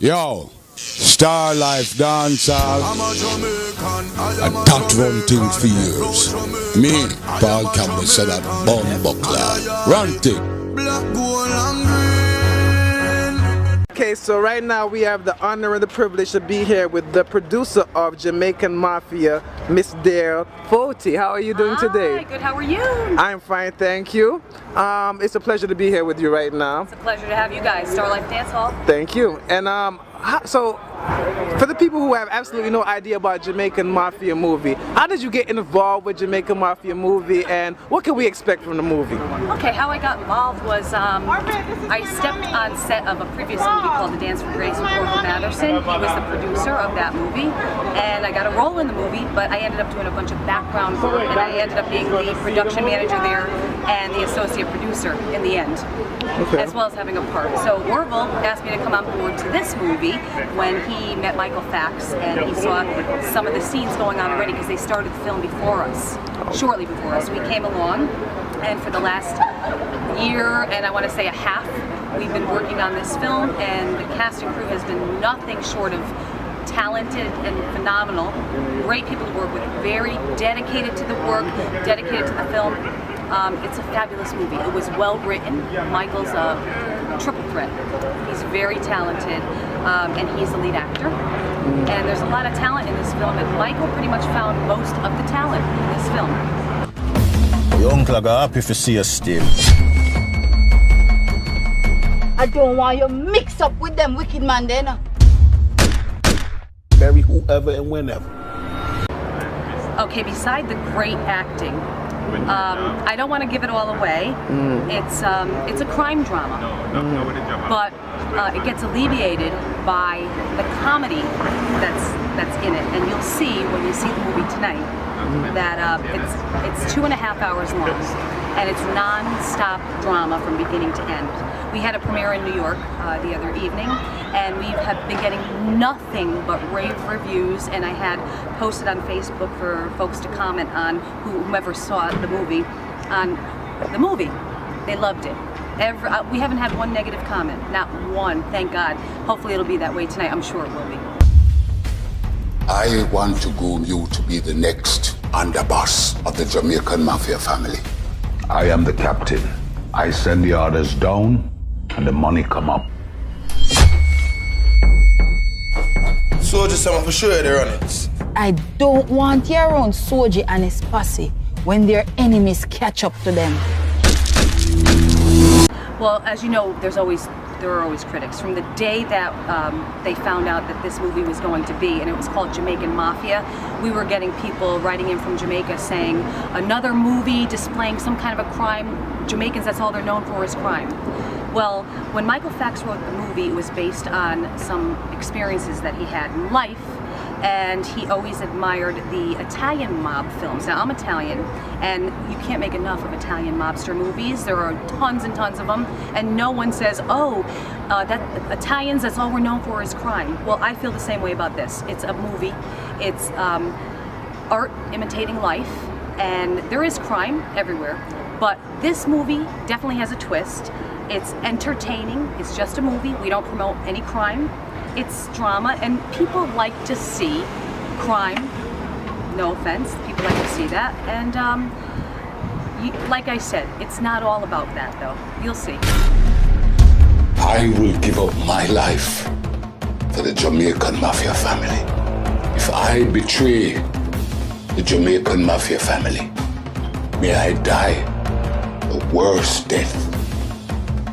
Yo, Star Life Dancehall. I'm a Jamaican. And that one thing for years. Me, Paul Campbell said that bomb buckler. Run thing. Black, gold and green. Okay, so right now we have the honor and the privilege to be here with the producer of Jamaican Mafia, Miss Dale Foti. How are you doing today? Hi, good. How are you? I'm fine, thank you. It's a pleasure to be here with you right now. It's a pleasure to have you guys. StarLifeDH Hall. Thank you. And so, for the people who have absolutely no idea about Jamaican Mafia movie, how did you get involved with Jamaican Mafia movie, and what can we expect from the movie? Okay, how I got involved was I stepped on set of a previous movie called The Dance for Grace with Orville Matherson. He was the producer of that movie, and I got a role in the movie, but I ended up doing a bunch of background work, and I ended up being the production manager there and the associate producer in the end, as well as having a part. So Orville asked me to come on board to this movie when he met Michael Fax, and he saw some of the scenes going on already because they started the film before us, shortly before us. We came along, and for the last year and I want to say a half, we've been working on this film, and the cast and crew has been nothing short of talented and phenomenal. Great people to work with, very dedicated to the work, dedicated to the film. It's a fabulous movie. It was well written. Michael's a triple threat. He's very talented, and he's the lead actor. And there's a lot of talent in this film, and Michael pretty much found most of the talent in this film. Your uncle are happy to see us still. I don't want you mix up with them wicked man then. Bury whoever and whenever. Okay, beside the great acting, I don't want to give it all away. It's a crime drama, but it gets alleviated by the comedy that's in it, and you'll see when you see the movie tonight that it's 2.5 hours long, and it's non-stop drama from beginning to end. We had a premiere in New York the other evening, and we have been getting nothing but rave reviews, and I had posted on Facebook for folks to comment on whomever saw the movie, on the movie. They loved it. We haven't had one negative comment, not one, thank God. Hopefully it'll be that way tonight. I'm sure it will be. I want to groom you to be the next underboss of the Jamaican Mafia family. I am the captain. I send the orders down, and the money come up. Soldier, someone for sure they're on it. I don't want your own Soji and his posse when their enemies catch up to them. Well, as you know, there are always critics. From the day that they found out that this movie was going to be, and it was called Jamaican Mafia, we were getting people writing in from Jamaica saying, another movie displaying some kind of a crime. Jamaicans, that's all they're known for is crime. Well, when Michael Fax wrote the movie, it was based on some experiences that he had in life, and he always admired the Italian mob films. Now, I'm Italian, and you can't make enough of Italian mobster movies. There are tons and tons of them, and no one says, oh, that Italians, that's all we're known for is crime. Well, I feel the same way about this. It's a movie. It's art imitating life, and there is crime everywhere, but this movie definitely has a twist. It's entertaining. It's just a movie. We don't promote any crime. It's drama, and people like to see crime. No offense, people like to see that. And like I said, it's not all about that, though. You'll see. I will give up my life for the Jamaican Mafia family. If I betray the Jamaican Mafia family, may I die the worst death.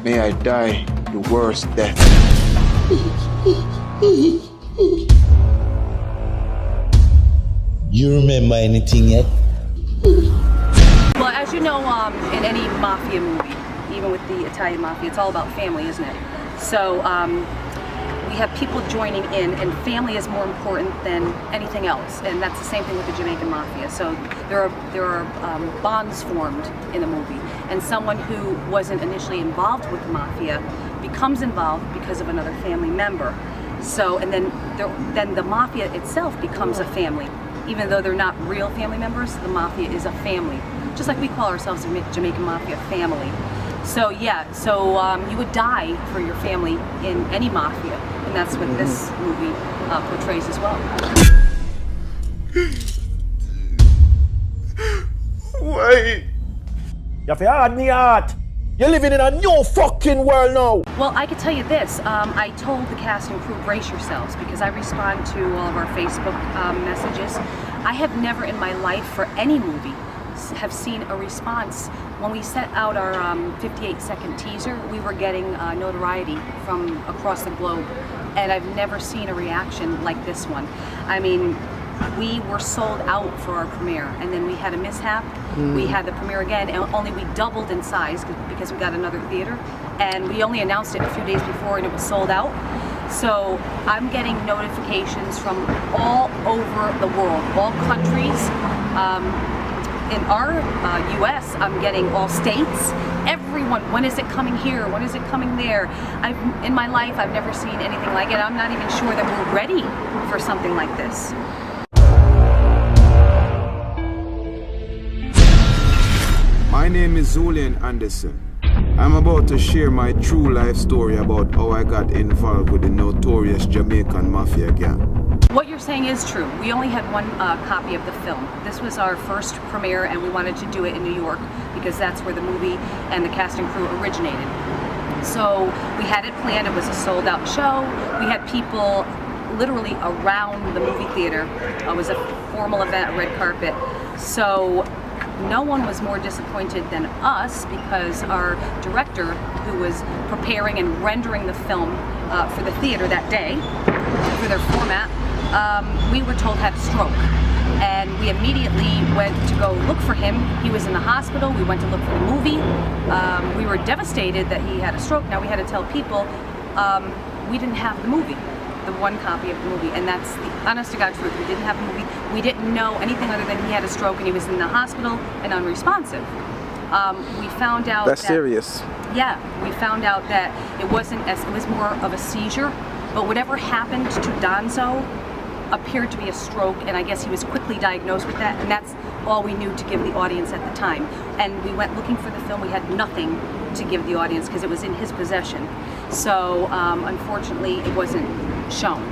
May I die the worst death. You remember anything yet? Well, as you know, in any mafia movie, even with the Italian mafia, it's all about family, isn't it? So we have people joining in, and family is more important than anything else, and that's the same thing with the Jamaican Mafia. So there are bonds formed in the movie, and someone who wasn't initially involved with the mafia becomes involved because of another family member. So, and then the mafia itself becomes a family. Even though they're not real family members, the mafia is a family. Just like we call ourselves the Jamaican Mafia family. So yeah, so you would die for your family in any mafia. and that's what this movie portrays as well. Why? You have to hard me heart. You're living in a new fucking world now. Well, I could tell you this. I told the cast and crew, brace yourselves, because I respond to all of our Facebook messages. I have never in my life, for any movie, have seen a response. When we set out our 58-second teaser, we were getting notoriety from across the globe, and I've never seen a reaction like this one. I mean, we were sold out for our premiere, and then we had a mishap. We had the premiere again, and only we doubled in size because we got another theater, and we only announced it a few days before, and it was sold out. So I'm getting notifications from all over the world, all countries. In our US, I'm getting all states. Everyone, when is it coming here? When is it coming there? In my life, I've never seen anything like it. I'm not even sure that we're ready for something like this. My name is Julian Anderson. I'm about to share my true life story about how I got involved with the notorious Jamaican Mafia gang. What you're saying is true. We only had one copy of the film. This was our first premiere, and we wanted to do it in New York because that's where the movie and the cast and crew originated. So we had it planned. It was a sold-out show. We had people literally around the movie theater. It was a formal event, a red carpet. So no one was more disappointed than us because our director, who was preparing and rendering the film for the theater that day, for their format, we were told had a stroke. And we immediately went to go look for him. He was in the hospital. We went to look for the movie. We were devastated that he had a stroke. Now we had to tell people we didn't have the movie, the one copy of the movie, and that's the honest to God truth. We didn't have the movie. We didn't know anything other than he had a stroke and he was in the hospital and unresponsive. We found out that's serious. Yeah, we found out that it wasn't as, it was more of a seizure, but whatever happened to Donzo appeared to be a stroke, and I guess he was quickly diagnosed with that, and that's all we knew to give the audience at the time. And we went looking for the film. We had nothing to give the audience because it was in his possession. So unfortunately, it wasn't shown.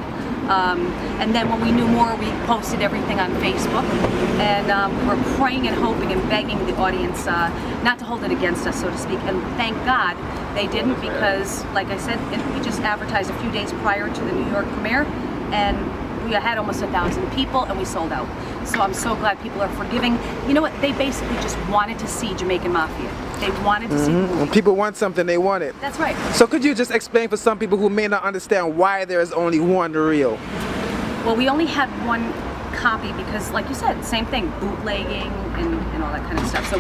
And then when we knew more, we posted everything on Facebook, and we were praying and hoping and begging the audience not to hold it against us, so to speak. And thank God they didn't, because, like I said, we just advertised a few days prior to the New York premiere, and we had almost 1,000 people, and we sold out. So I'm so glad people are forgiving. You know what? They basically just wanted to see Jamaican Mafia. They wanted to see the movie. When people want something, they want it. That's right. So could you just explain for some people who may not understand why there is only one reel? Well, we only had one copy because, like you said, same thing, bootlegging and all that kind of stuff. So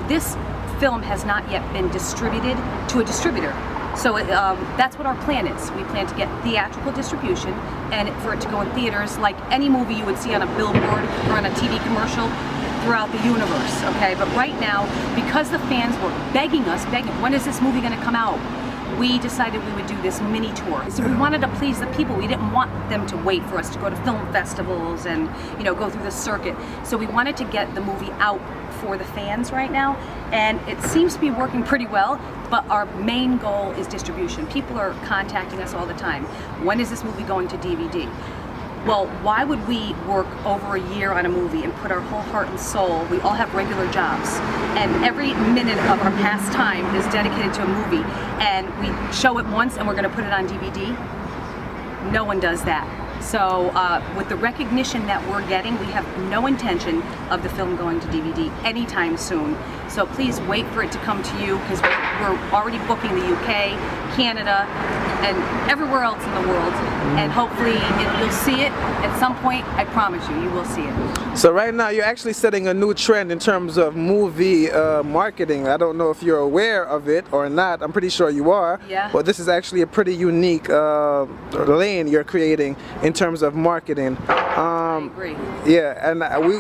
this film has not yet been distributed to a distributor. So that's what our plan is. We plan to get theatrical distribution and for it to go in theaters like any movie you would see on a billboard or on a TV commercial throughout the universe, okay? But right now, because the fans were begging us, when is this movie gonna come out? We decided we would do this mini tour. So we wanted to please the people. We didn't want them to wait for us to go to film festivals and, you know, go through the circuit. So we wanted to get the movie out for the fans right now, and it seems to be working pretty well, but our main goal is distribution. People are contacting us all the time. When is this movie going to DVD? Well, why would we work over a year on a movie and put our whole heart and soul? We all have regular jobs, and every minute of our past time is dedicated to a movie, and we show it once and we're going to put it on DVD? No one does that. So with the recognition that we're getting, we have no intention of the film going to DVD anytime soon. So please wait for it to come to you, because we're already booking the UK, Canada, and everywhere else in the world. And hopefully you'll see it at some point. I promise you, you will see it. So right now you're actually setting a new trend in terms of movie marketing. I don't know if you're aware of it or not. I'm pretty sure you are. Yeah. But this is actually a pretty unique lane you're creating in terms of marketing. agree. Yeah, and we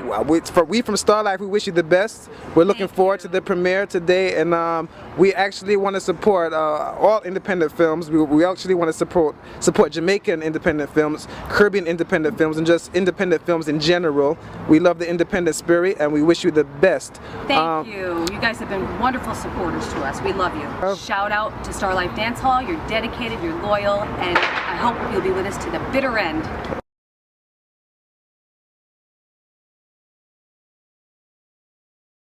from StarLife, we wish you the best. We're looking forward to the premiere today, and we actually want to support all independent films. We actually want to support Jamaican independent films, Caribbean independent films, and just independent films in general. We love the independent spirit, and we wish you the best. Thank you. You guys have been wonderful supporters to us. We love you. Shout out to StarLife Dance Hall. You're dedicated, you're loyal, and I hope you'll be with us to the bitter end.